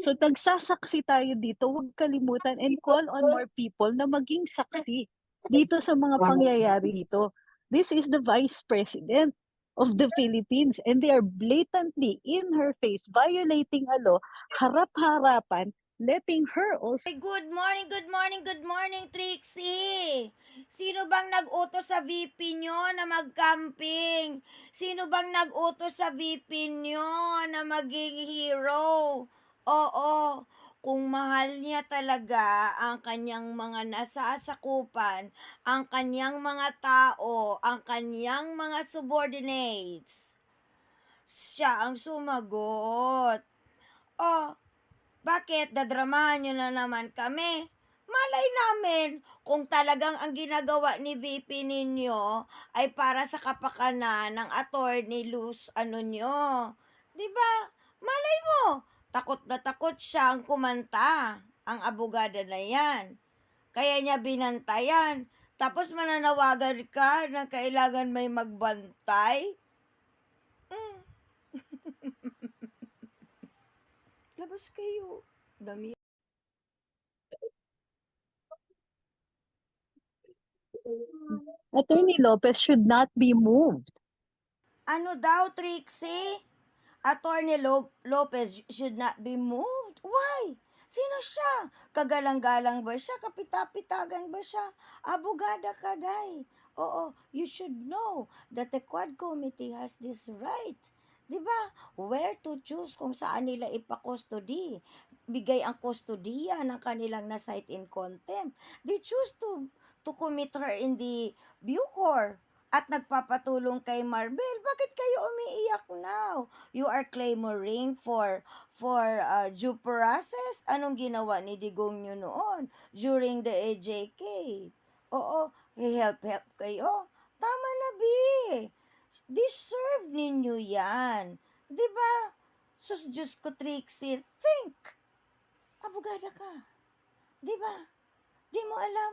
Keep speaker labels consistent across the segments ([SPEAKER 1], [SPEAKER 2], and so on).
[SPEAKER 1] So nagsasaksi tayo dito, huwag kalimutan and call on more people na maging saksi dito sa mga pangyayari dito. This is the Vice President of the Philippines and they are blatantly in her face violating a law, harap-harapan, letting her also.
[SPEAKER 2] Ay, good morning, good morning, good morning, Trixie! Sino bang nag-utos sa VP nyo na mag-camping? Sino bang nag-utos sa VP nyo na maging hero? Oo, kung mahal niya talaga ang kanyang mga nasasakupan, ang kanyang mga tao, ang kanyang mga subordinates, siya ang sumagot. Oh, bakit dadramahan nyo na naman kami? Malay namin kung talagang ang ginagawa ni VP ninyo ay para sa kapakanan ng attorney Luz ano nyo. 'Di ba? Malay mo, takot na takot siyang kumanta, ang abogada na yan. Kaya niya binantayan. Tapos mananawagan ka na kailangan may magbantay? Mm, labas kayo. Dami.
[SPEAKER 1] Attorney Lopez should not be moved.
[SPEAKER 2] Ano daw, Trixie? Attorney Lopez should not be moved. Why? Sino siya? Kagalang-galang ba siya? Kapitapitagan ba siya? Abogada ka, day. Oo, you should know that the Quad Committee has this right. 'Di ba? Where to choose kung saan nila ipakustody. Bigay ang kustodiya ng kanilang na-cite in contempt. They choose to commit her in the Bucor at nagpapatulong kay Marbel. Bakit kayo umiiyak now? You are clamoring for due process. Anong ginawa ni Digong nyo noon during the AJK? Oo, help kayo. Tama na, Bi. Deserve ninyo yan. 'Di ba? Sus, Diyos ko, Trixie, think. Abogada ka. 'Di ba? Di mo alam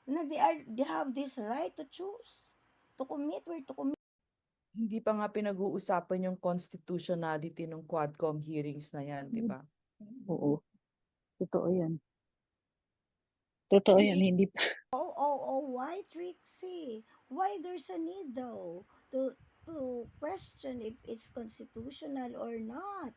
[SPEAKER 2] na they have this right to choose, to commit, where to commit.
[SPEAKER 3] Hindi pa nga pinag-uusapan yung constitutionality ng Quadcom hearings na yan, di ba?
[SPEAKER 1] Oo, totoo yan. Totoo yan, hindi pa.
[SPEAKER 2] Why, Trixie? Why there's a need though to question if it's constitutional or not?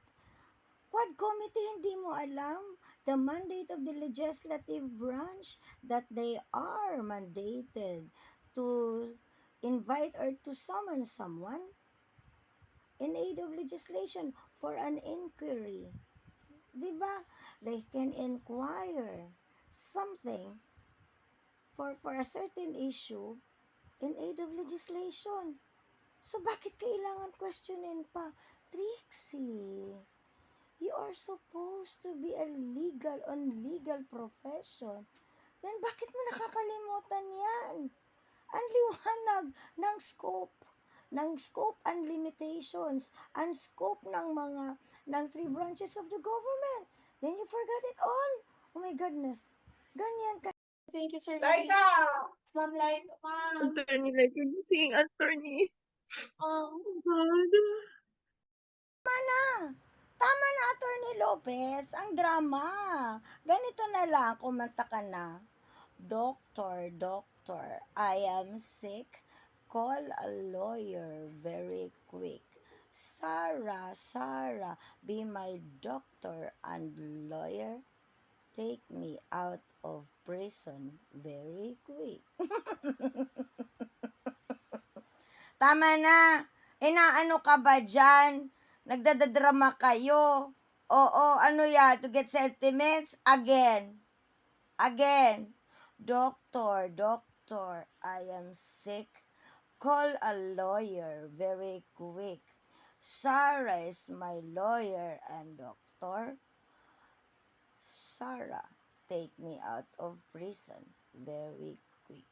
[SPEAKER 2] Quad committee, hindi mo alam the mandate of the legislative branch that they are mandated to invite or to summon someone in aid of legislation for an inquiry. Diba? They can inquire something for a certain issue in aid of legislation. So, bakit kailangan questionin pa? Trixie, you are supposed to be a legal profession. Then, bakit mo nakakalimutan yan? Ang liwanag ng scope and limitations, and scope ng three branches of the government. Then you forgot it all. Oh my goodness. Ganyan ka.
[SPEAKER 4] Thank you, Sir.
[SPEAKER 3] Laika!
[SPEAKER 4] Ma'am Light, ma'am.
[SPEAKER 5] Attorney, like you're seeing attorney.
[SPEAKER 4] Um,
[SPEAKER 5] Oh God.
[SPEAKER 2] Tama na, Attorney Lopez. Ang drama. Ganito na lang, kumanta ka na. Doctor, I am sick. Call a lawyer very quick. Sarah, be my doctor and lawyer. Take me out of prison very quick. Tama na. Inaano ka ba dyan? Nagdadadrama kayo. Oo, ano yan? To get sentiments? Again. Doctor, I am sick. Call a lawyer very quick. Sarah is my lawyer and doctor. Sarah, take me out of prison very quick.